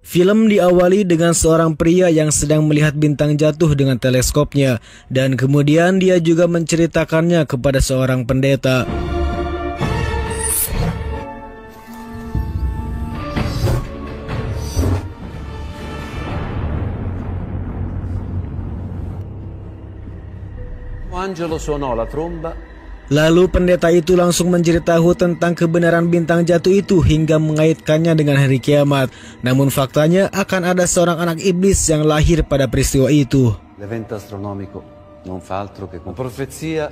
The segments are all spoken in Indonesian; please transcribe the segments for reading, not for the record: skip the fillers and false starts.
Film diawali dengan seorang pria yang sedang melihat bintang jatuh dengan teleskopnya, dan kemudian dia juga menceritakannya kepada seorang pendeta. Angelo suonò la tromba. Lalu pendeta itu langsung menceritakan tentang kebenaran bintang jatuh itu hingga mengaitkannya dengan hari kiamat. Namun faktanya akan ada seorang anak iblis yang lahir pada peristiwa itu. L'evento astronomico non fa altro che una profezia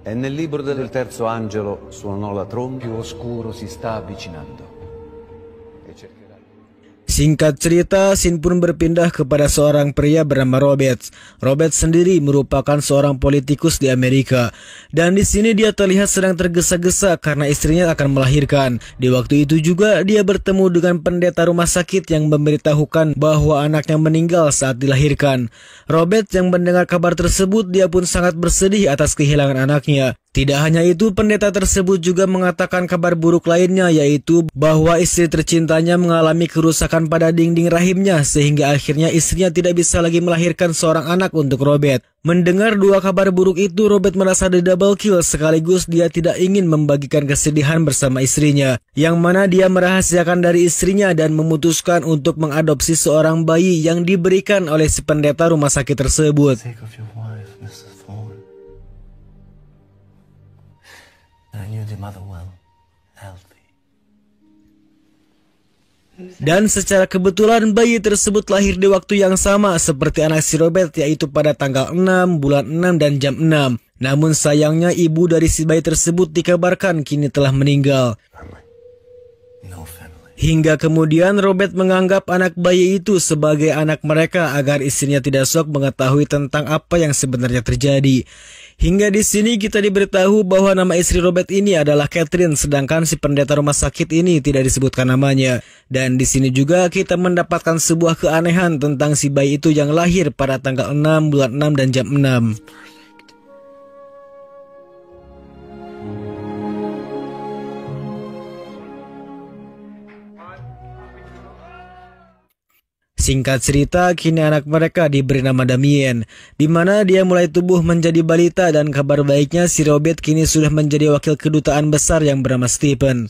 e nel libro del terzo angelo suonò la tromba. Più oscuro si sta avvicinando. Singkat cerita, scene pun berpindah kepada seorang pria bernama Robert. Robert sendiri merupakan seorang politikus di Amerika. Dan di sini dia terlihat sedang tergesa-gesa karena istrinya akan melahirkan. Di waktu itu juga dia bertemu dengan pendeta rumah sakit yang memberitahukan bahwa anaknya meninggal saat dilahirkan. Robert yang mendengar kabar tersebut, dia pun sangat bersedih atas kehilangan anaknya. Tidak hanya itu, pendeta tersebut juga mengatakan kabar buruk lainnya, yaitu bahwa istri tercintanya mengalami kerusakan pada dinding rahimnya sehingga akhirnya istrinya tidak bisa lagi melahirkan seorang anak untuk Robert. Mendengar dua kabar buruk itu, Robert merasa di double kill sekaligus dia tidak ingin membagikan kesedihan bersama istrinya, yang mana dia merahasiakan dari istrinya dan memutuskan untuk mengadopsi seorang bayi yang diberikan oleh si pendeta rumah sakit tersebut. Dan secara kebetulan bayi tersebut lahir di waktu yang sama seperti anak si Robert, yaitu pada tanggal 6, bulan 6 dan jam 6. Namun sayangnya ibu dari si bayi tersebut dikabarkan kini telah meninggal. Hingga kemudian Robert menganggap anak bayi itu sebagai anak mereka agar istrinya tidak shock mengetahui tentang apa yang sebenarnya terjadi. Hingga di sini kita diberitahu bahwa nama istri Robert ini adalah Catherine, sedangkan si pendeta rumah sakit ini tidak disebutkan namanya. Dan di sini juga kita mendapatkan sebuah keanehan tentang si bayi itu yang lahir pada tanggal 6, bulan 6 dan jam 6. Singkat cerita, kini anak mereka diberi nama Damien, di mana dia mulai tumbuh menjadi balita, dan kabar baiknya si Robert kini sudah menjadi wakil kedutaan besar yang bernama Stephen.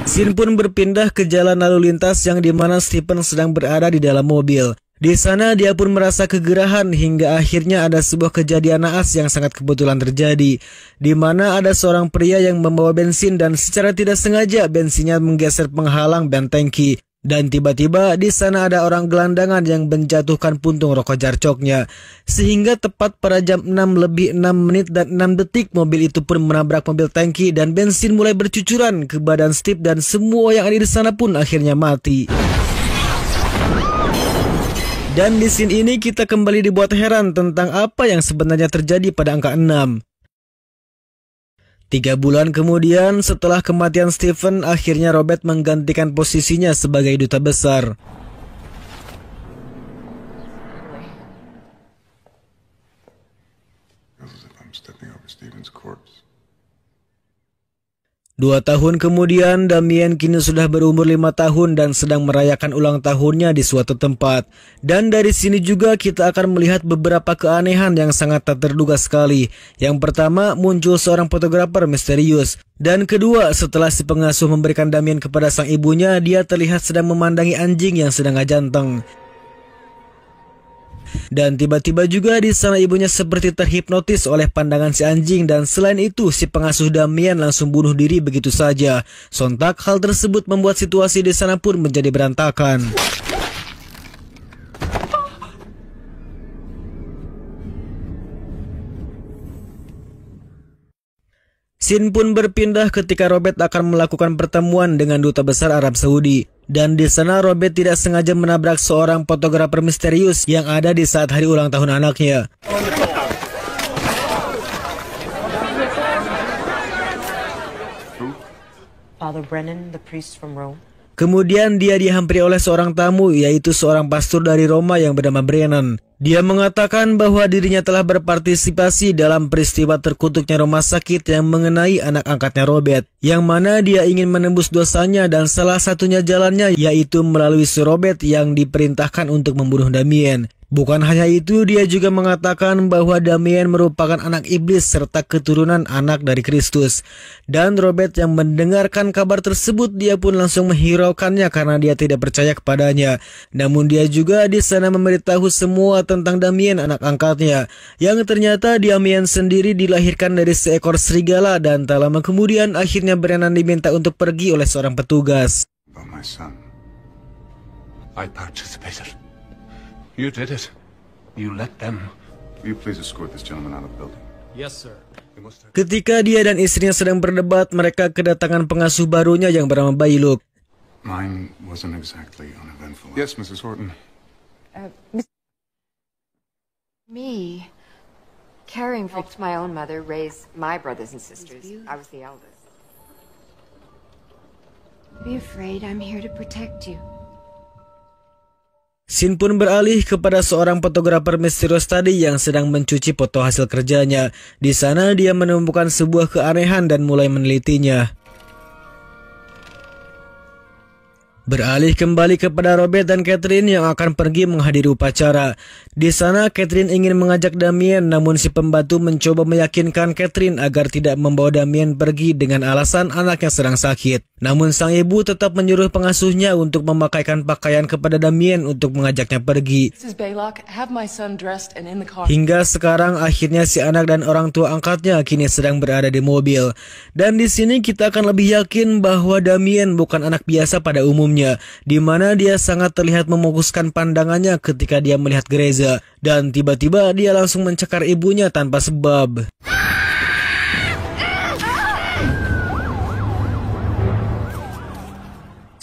Scene pun berpindah ke jalan lalu lintas yang dimana Stephen sedang berada di dalam mobil. Di sana dia pun merasa kegerahan hingga akhirnya ada sebuah kejadian naas yang sangat kebetulan terjadi, di mana ada seorang pria yang membawa bensin dan secara tidak sengaja bensinnya menggeser penghalang ban tangki. Dan tiba-tiba di sana ada orang gelandangan yang menjatuhkan puntung rokok jarcoknya, sehingga tepat pada jam 6 lebih 6 menit dan 6 detik mobil itu pun menabrak mobil tangki dan bensin mulai bercucuran ke badan Steve, dan semua yang ada di sana pun akhirnya mati. Dan di scene ini kita kembali dibuat heran tentang apa yang sebenarnya terjadi pada angka 6. 3 bulan kemudian setelah kematian Stephen, akhirnya Robert menggantikan posisinya sebagai duta besar. 2 tahun kemudian, Damien kini sudah berumur 5 tahun dan sedang merayakan ulang tahunnya di suatu tempat. Dan dari sini juga kita akan melihat beberapa keanehan yang sangat tak terduga sekali. Yang pertama, muncul seorang fotografer misterius. Dan kedua, setelah si pengasuh memberikan Damien kepada sang ibunya, dia terlihat sedang memandangi anjing yang sedang ngajanteng. Dan tiba-tiba juga di sana ibunya seperti terhipnotis oleh pandangan si anjing, dan selain itu si pengasuh Damien langsung bunuh diri begitu saja. Sontak hal tersebut membuat situasi di sana pun menjadi berantakan. Scene pun berpindah ketika Robert akan melakukan pertemuan dengan duta besar Arab Saudi. Dan di sana Robert tidak sengaja menabrak seorang fotografer misterius yang ada di saat hari ulang tahun anaknya. Father Brennan, the priest from Rome. Kemudian dia dihampiri oleh seorang tamu, yaitu seorang pastor dari Roma yang bernama Brennan. Dia mengatakan bahwa dirinya telah berpartisipasi dalam peristiwa terkutuknya rumah sakit yang mengenai anak angkatnya Robert, yang mana dia ingin menembus dosanya dan salah satunya jalannya yaitu melalui si Robert yang diperintahkan untuk membunuh Damien. Bukan hanya itu, dia juga mengatakan bahwa Damien merupakan anak iblis serta keturunan anak dari Kristus. Dan Robert yang mendengarkan kabar tersebut, dia pun langsung menghiraukannya karena dia tidak percaya kepadanya. Namun dia juga di sana memberitahu semua tentang Damien anak angkatnya, yang ternyata Damien sendiri dilahirkan dari seekor serigala dan tak lama kemudian akhirnya Brennan diminta untuk pergi oleh seorang petugas. About my son. I participated. You did it. You let them. Will you please escort this gentleman out of the building? Yes, sir. Ketika dia dan istrinya sedang berdebat, mereka kedatangan pengasuh barunya yang bernama Bailuk. Mine wasn't exactly uneventful. Yes, Mrs. Horton. Me, caring for my own mother, raised my brothers and sisters. I was the eldest. Be afraid, I'm here to protect you. Scene pun beralih kepada seorang fotografer misterius tadi yang sedang mencuci foto hasil kerjanya. Di sana dia menemukan sebuah keanehan dan mulai menelitinya. Beralih kembali kepada Robert dan Catherine yang akan pergi menghadiri upacara. Di sana Catherine ingin mengajak Damien, namun si pembantu mencoba meyakinkan Catherine agar tidak membawa Damien pergi dengan alasan anaknya sedang sakit. Namun sang ibu tetap menyuruh pengasuhnya untuk memakaikan pakaian kepada Damien untuk mengajaknya pergi. Hingga sekarang akhirnya si anak dan orang tua angkatnya kini sedang berada di mobil. Dan di sini kita akan lebih yakin bahwa Damien bukan anak biasa pada umumnya, di mana dia sangat terlihat memfokuskan pandangannya ketika dia melihat Greza, dan tiba-tiba dia langsung mencekar ibunya tanpa sebab.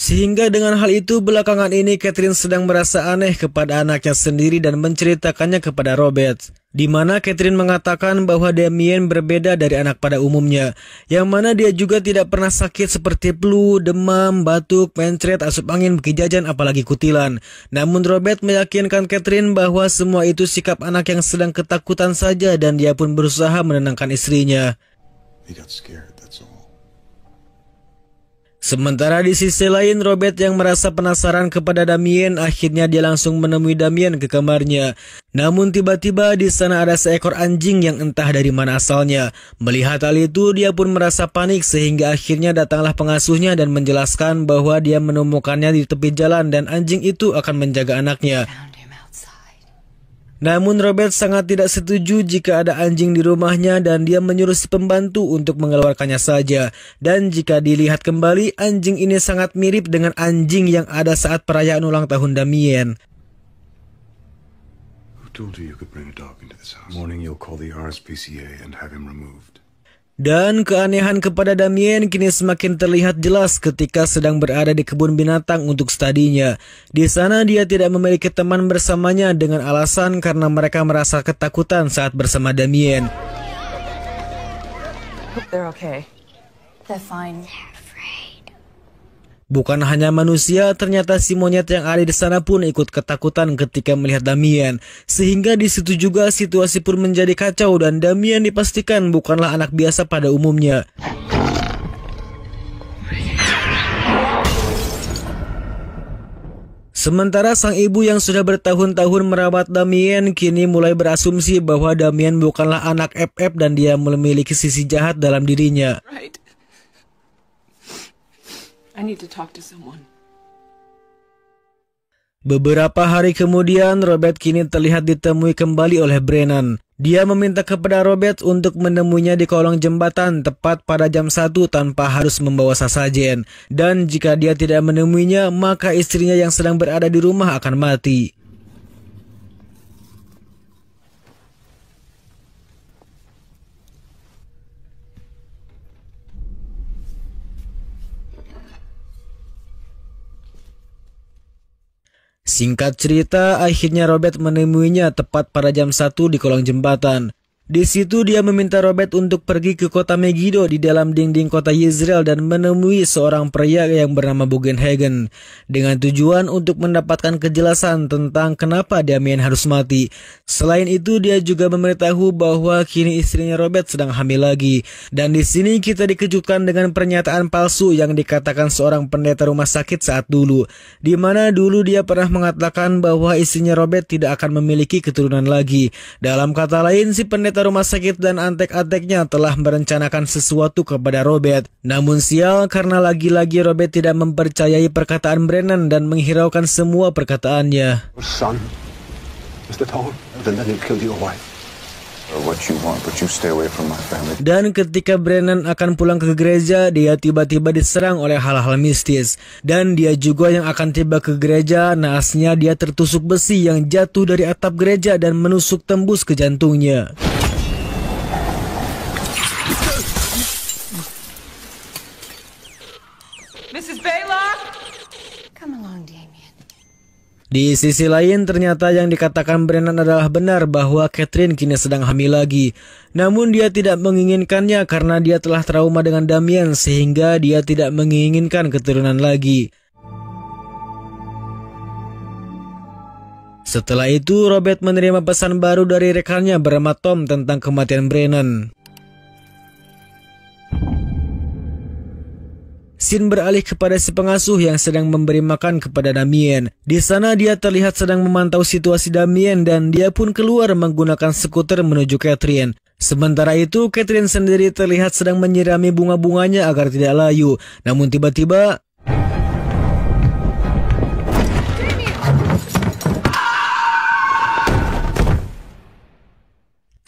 Sehingga dengan hal itu belakangan ini Catherine sedang merasa aneh kepada anaknya sendiri dan menceritakannya kepada Robert. Di mana Catherine mengatakan bahwa Damien berbeda dari anak pada umumnya, yang mana dia juga tidak pernah sakit seperti flu, demam, batuk, mencret, asup angin, begijajan, apalagi kutilan. Namun Robert meyakinkan Catherine bahwa semua itu sikap anak yang sedang ketakutan saja dan dia pun berusaha menenangkan istrinya. He got scared, that's all. Sementara di sisi lain, Robert yang merasa penasaran kepada Damien, akhirnya dia langsung menemui Damien ke kamarnya. Namun tiba-tiba di sana ada seekor anjing yang entah dari mana asalnya. Melihat hal itu, dia pun merasa panik sehingga akhirnya datanglah pengasuhnya dan menjelaskan bahwa dia menemukannya di tepi jalan dan anjing itu akan menjaga anaknya. Namun Robert sangat tidak setuju jika ada anjing di rumahnya dan dia menyuruh si pembantu untuk mengeluarkannya saja. Dan jika dilihat kembali, anjing ini sangat mirip dengan anjing yang ada saat perayaan ulang tahun Damien. Who told you could bring a dog into this house? Morning you'll call the RSPCA and have him removed. Dan keanehan kepada Damien kini semakin terlihat jelas ketika sedang berada di kebun binatang untuk studinya. Di sana dia tidak memiliki teman bersamanya dengan alasan karena mereka merasa ketakutan saat bersama Damien. Hope they're okay. They're fine. Bukan hanya manusia, ternyata si monyet yang ada di sana pun ikut ketakutan ketika melihat Damien. Sehingga di situ juga situasi pun menjadi kacau dan Damien dipastikan bukanlah anak biasa pada umumnya. Sementara sang ibu yang sudah bertahun-tahun merawat Damien kini mulai berasumsi bahwa Damien bukanlah anak FF dan dia memiliki sisi jahat dalam dirinya. Right. I need to talk to someone. Beberapa hari kemudian, Robert kini terlihat ditemui kembali oleh Brennan. Dia meminta kepada Robert untuk menemuinya di kolong jembatan tepat pada jam 1 tanpa harus membawa sesajen. Dan jika dia tidak menemuinya, maka istrinya yang sedang berada di rumah akan mati. Singkat cerita, akhirnya Robert menemuinya tepat pada jam 1 di kolong jembatan. Di situ dia meminta Robert untuk pergi ke kota Megiddo di dalam dinding kota Yezreel dan menemui seorang pria yang bernama Bugenhagen dengan tujuan untuk mendapatkan kejelasan tentang kenapa Damien harus mati. Selain itu, dia juga memberitahu bahwa kini istrinya Robert sedang hamil lagi. Dan di sini kita dikejutkan dengan pernyataan palsu yang dikatakan seorang pendeta rumah sakit saat dulu, di mana dulu dia pernah mengatakan bahwa istrinya Robert tidak akan memiliki keturunan lagi. Dalam kata lain, si pendeta rumah sakit dan antek-anteknya telah merencanakan sesuatu kepada Robert. Namun sial, karena lagi-lagi Robert tidak mempercayai perkataan Brennan dan menghiraukan semua perkataannya. Son, Mr. Toll, then he killed your wife. What you want, but you stay away from my family. Dan ketika Brennan akan pulang ke gereja, dia tiba-tiba diserang oleh hal-hal mistis. Dan dia juga yang akan tiba ke gereja, naasnya dia tertusuk besi yang jatuh dari atap gereja dan menusuk tembus ke jantungnya. Mrs. Baylock? Come along, Damien. Di sisi lain, ternyata yang dikatakan Brennan adalah benar bahwa Catherine kini sedang hamil lagi. Namun dia tidak menginginkannya karena dia telah trauma dengan Damien sehingga dia tidak menginginkan keturunan lagi. Setelah itu, Robert menerima pesan baru dari rekannya bernama Tom tentang kematian Brennan. Scene beralih kepada si pengasuh yang sedang memberi makan kepada Damien. Di sana dia terlihat sedang memantau situasi Damien dan dia pun keluar menggunakan skuter menuju Catherine. Sementara itu, Catherine sendiri terlihat sedang menyirami bunga-bunganya agar tidak layu. Namun tiba-tiba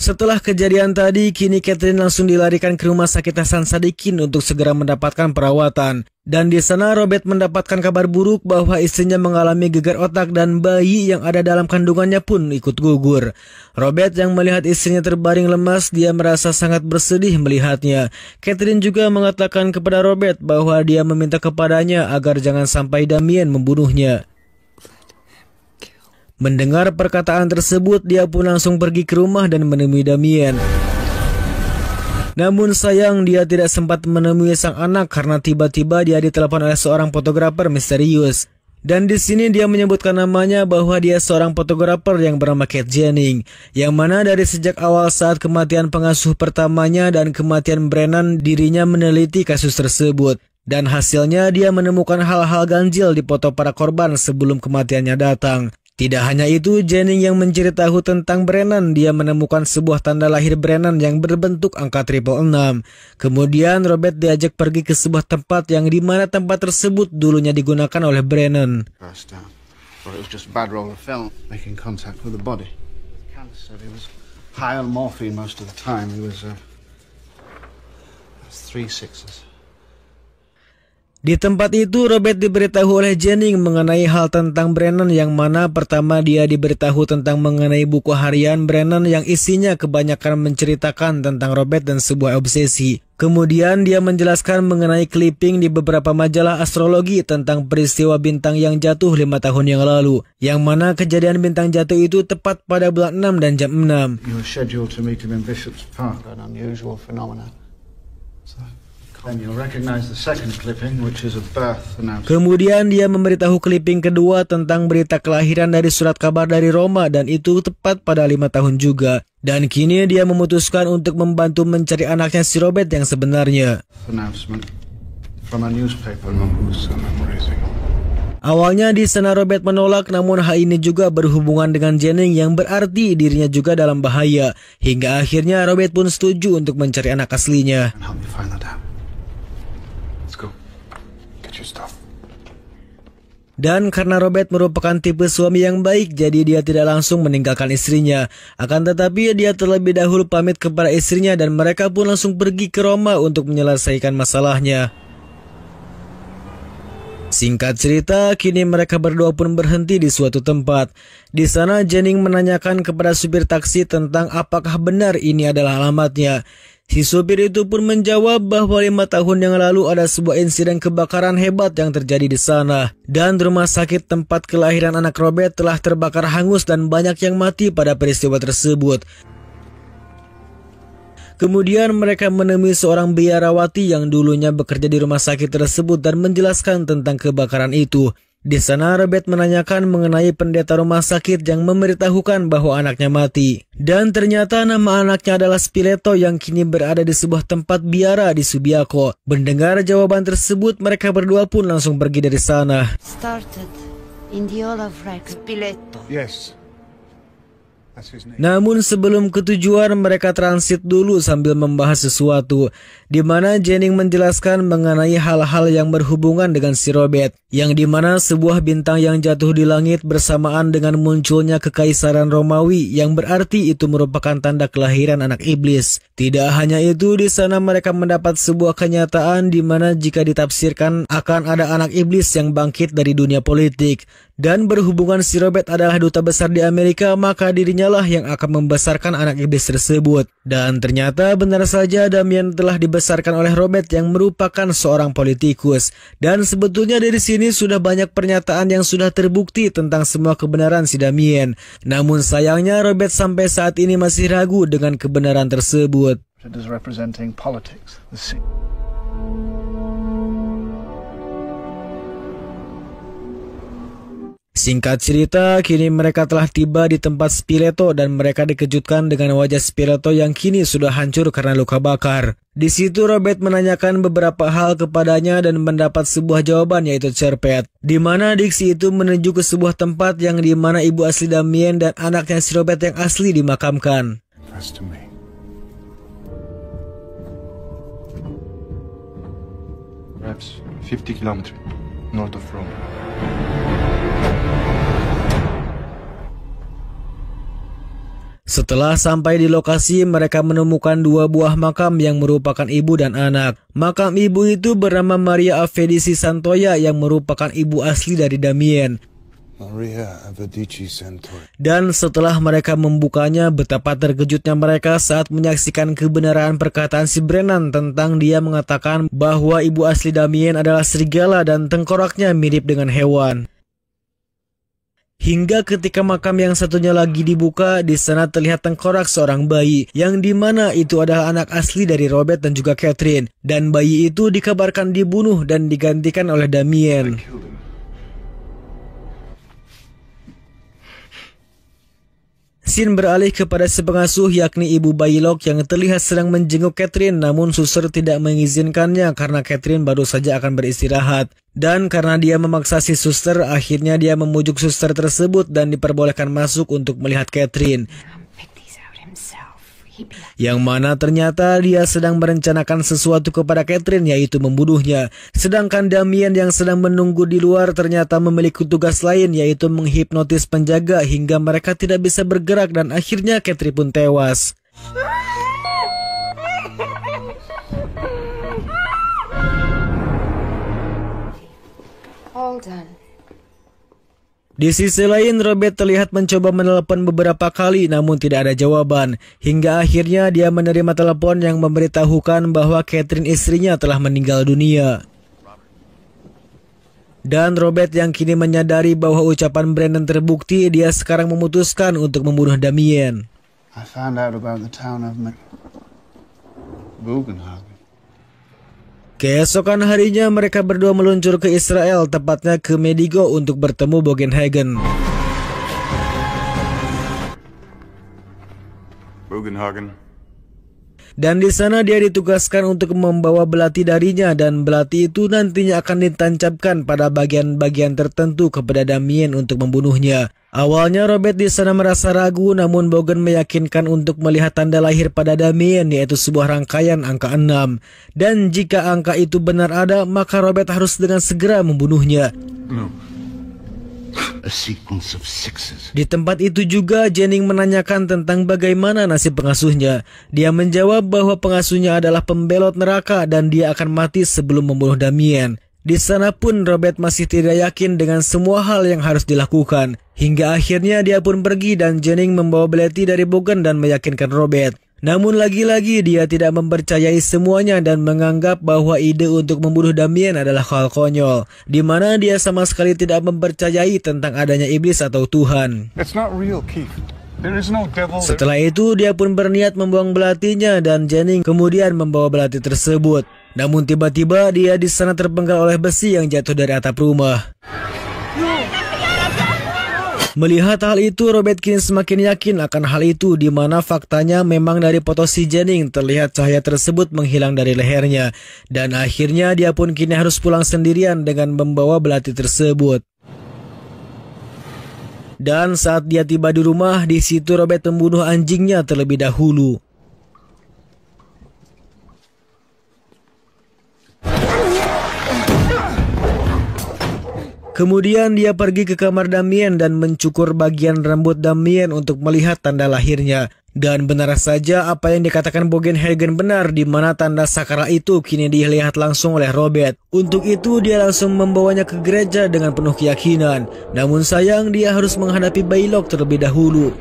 setelah kejadian tadi, kini Catherine langsung dilarikan ke rumah sakit Hasan Sadikin untuk segera mendapatkan perawatan. Dan di sana Robert mendapatkan kabar buruk bahwa istrinya mengalami gegar otak dan bayi yang ada dalam kandungannya pun ikut gugur. Robert yang melihat istrinya terbaring lemas, dia merasa sangat bersedih melihatnya. Catherine juga mengatakan kepada Robert bahwa dia meminta kepadanya agar jangan sampai Damien membunuhnya. Mendengar perkataan tersebut, dia pun langsung pergi ke rumah dan menemui Damien. Namun sayang, dia tidak sempat menemui sang anak karena tiba-tiba dia ditelepon oleh seorang fotografer misterius. Dan di sini dia menyebutkan namanya bahwa dia seorang fotografer yang bernama Kate Jennings, yang mana dari sejak awal saat kematian pengasuh pertamanya dan kematian Brennan, dirinya meneliti kasus tersebut. Dan hasilnya dia menemukan hal-hal ganjil di foto para korban sebelum kematiannya datang. Tidak hanya itu, Jennings yang mencari tahu tentang Brennan, dia menemukan sebuah tanda lahir Brennan yang berbentuk angka 666. Kemudian Robert diajak pergi ke sebuah tempat yang dimana tempat tersebut dulunya digunakan oleh Brennan. Di tempat itu, Robert diberitahu oleh Jennings mengenai hal tentang Brennan, yang mana pertama dia diberitahu tentang mengenai buku harian Brennan yang isinya kebanyakan menceritakan tentang Robert dan sebuah obsesi. Kemudian dia menjelaskan mengenai clipping di beberapa majalah astrologi tentang peristiwa bintang yang jatuh 5 tahun yang lalu, yang mana kejadian bintang jatuh itu tepat pada bulan 6 dan jam 6. You were scheduled to meet him in Bishop's Park, an unusual phenomenon. Kemudian dia memberitahu clipping kedua tentang berita kelahiran dari surat kabar dari Roma, dan itu tepat pada 5 tahun juga. Dan kini dia memutuskan untuk membantu mencari anaknya si Robert yang sebenarnya. Awalnya di sana Robert menolak, namun hal ini juga berhubungan dengan Jennings yang berarti dirinya juga dalam bahaya. Hingga akhirnya Robert pun setuju untuk mencari anak aslinya. Dan karena Robert merupakan tipe suami yang baik, jadi dia tidak langsung meninggalkan istrinya. Akan tetapi dia terlebih dahulu pamit kepada istrinya dan mereka pun langsung pergi ke Roma untuk menyelesaikan masalahnya. Singkat cerita, kini mereka berdua pun berhenti di suatu tempat. Di sana Jennings menanyakan kepada supir taksi tentang apakah benar ini adalah alamatnya. Si supir itu pun menjawab bahwa 5 tahun yang lalu ada sebuah insiden kebakaran hebat yang terjadi di sana. Dan rumah sakit tempat kelahiran anak Robert telah terbakar hangus dan banyak yang mati pada peristiwa tersebut. Kemudian mereka menemui seorang biarawati yang dulunya bekerja di rumah sakit tersebut dan menjelaskan tentang kebakaran itu. Di sana Robert menanyakan mengenai pendeta rumah sakit yang memberitahukan bahwa anaknya mati. Dan ternyata nama anaknya adalah Spileto yang kini berada di sebuah tempat biara di Subiaco. Mendengar jawaban tersebut, mereka berdua pun langsung pergi dari sana. Started in the Olaf Rex Spileto. Yes. That's his name. Namun sebelum ketujuan mereka transit dulu sambil membahas sesuatu, di mana Jenning menjelaskan mengenai hal-hal yang berhubungan dengan si Robert, yang di mana sebuah bintang yang jatuh di langit bersamaan dengan munculnya kekaisaran Romawi yang berarti itu merupakan tanda kelahiran anak iblis. Tidak hanya itu, di sana mereka mendapat sebuah kenyataan di mana jika ditafsirkan akan ada anak iblis yang bangkit dari dunia politik. Dan berhubungan si Robert adalah duta besar di Amerika, maka dirinya lah yang akan membesarkan anak iblis tersebut. Dan ternyata benar saja Damien telah dibesarkan oleh Robert yang merupakan seorang politikus. Dan sebetulnya dari sini sudah banyak pernyataan yang sudah terbukti tentang semua kebenaran si Damien. Namun sayangnya Robert sampai saat ini masih ragu dengan kebenaran tersebut. It is representing politics. Singkat cerita, kini mereka telah tiba di tempat Spileto dan mereka dikejutkan dengan wajah Spileto yang kini sudah hancur karena luka bakar. Di situ Robert menanyakan beberapa hal kepadanya dan mendapat sebuah jawaban yaitu cerpet, di mana diksi itu menuju ke sebuah tempat yang di mana ibu asli Damien dan anaknya si Robert yang asli dimakamkan. Perhaps 50 kilometers north of Rome. Setelah sampai di lokasi, mereka menemukan dua buah makam yang merupakan ibu dan anak. Makam ibu itu bernama Maria Avedici Santoya yang merupakan ibu asli dari Damien. Maria Avedici Santoya. Dan setelah mereka membukanya, betapa terkejutnya mereka saat menyaksikan kebenaran perkataan si Brennan tentang dia mengatakan bahwa ibu asli Damien adalah serigala dan tengkoraknya mirip dengan hewan. Hingga ketika makam yang satunya lagi dibuka, di sana terlihat tengkorak seorang bayi, yang dimana itu adalah anak asli dari Robert dan juga Catherine. Dan bayi itu dikabarkan dibunuh dan digantikan oleh Damien. Scene beralih kepada si pengasuh yakni ibu bayi Locke yang terlihat sedang menjenguk Catherine, namun suster tidak mengizinkannya karena Catherine baru saja akan beristirahat. Dan karena dia memaksa si suster, akhirnya dia memujuk suster tersebut dan diperbolehkan masuk untuk melihat Catherine. Yang mana ternyata dia sedang merencanakan sesuatu kepada Catherine, yaitu membunuhnya. Sedangkan Damien yang sedang menunggu di luar ternyata memiliki tugas lain, yaitu menghipnotis penjaga hingga mereka tidak bisa bergerak dan akhirnya Catherine pun tewas. All done. Di sisi lain, Robert terlihat mencoba menelepon beberapa kali namun tidak ada jawaban. Hingga akhirnya dia menerima telepon yang memberitahukan bahwa Catherine istrinya telah meninggal dunia. Dan Robert yang kini menyadari bahwa ucapan Brennan terbukti, dia sekarang memutuskan untuk membunuh Damien. I found out about the town of Bugenhagen. Keesokan harinya mereka berdua meluncur ke Israel, tepatnya ke Medigo untuk bertemu Bugenhagen. Dan di sana dia ditugaskan untuk membawa belati darinya dan belati itu nantinya akan ditancapkan pada bagian-bagian tertentu kepada Damien untuk membunuhnya. Awalnya Robert di sana merasa ragu, namun Bogen meyakinkan untuk melihat tanda lahir pada Damien, yaitu sebuah rangkaian angka 6. Dan jika angka itu benar ada, maka Robert harus dengan segera membunuhnya. A sequence of sixes. Di tempat itu juga Jenning menanyakan tentang bagaimana nasib pengasuhnya. Dia menjawab bahwa pengasuhnya adalah pembelot neraka dan dia akan mati sebelum membunuh Damien. Di sana pun Robert masih tidak yakin dengan semua hal yang harus dilakukan. Hingga akhirnya dia pun pergi dan Jenning membawa belati dari Bogen dan meyakinkan Robert. Namun lagi-lagi dia tidak mempercayai semuanya dan menganggap bahwa ide untuk membunuh Damien adalah hal konyol, di mana dia sama sekali tidak mempercayai tentang adanya iblis atau Tuhan. It's not real, Keith. There is no devil. Setelah itu dia pun berniat membuang belatinya dan Jennings kemudian membawa belati tersebut. Namun tiba-tiba dia di sana terpenggal oleh besi yang jatuh dari atap rumah. Melihat hal itu, Robert kini semakin yakin akan hal itu, di mana faktanya memang dari foto si Jennings terlihat cahaya tersebut menghilang dari lehernya. Dan akhirnya dia pun kini harus pulang sendirian dengan membawa belati tersebut. Dan saat dia tiba di rumah, di situ Robert membunuh anjingnya terlebih dahulu. Kemudian dia pergi ke kamar Damien dan mencukur bagian rambut Damien untuk melihat tanda lahirnya. Dan benar saja apa yang dikatakan Bogenhagen benar, di mana tanda sakral itu kini dilihat langsung oleh Robert. Untuk itu dia langsung membawanya ke gereja dengan penuh keyakinan. Namun sayang dia harus menghadapi Baylock terlebih dahulu.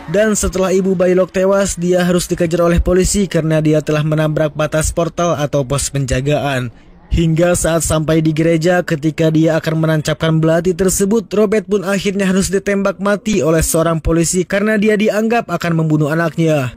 Dan setelah ibu Baylock tewas, dia harus dikejar oleh polisi karena dia telah menabrak batas portal atau pos penjagaan. Hingga saat sampai di gereja, ketika dia akan menancapkan belati tersebut, Robert pun akhirnya harus ditembak mati oleh seorang polisi karena dia dianggap akan membunuh anaknya.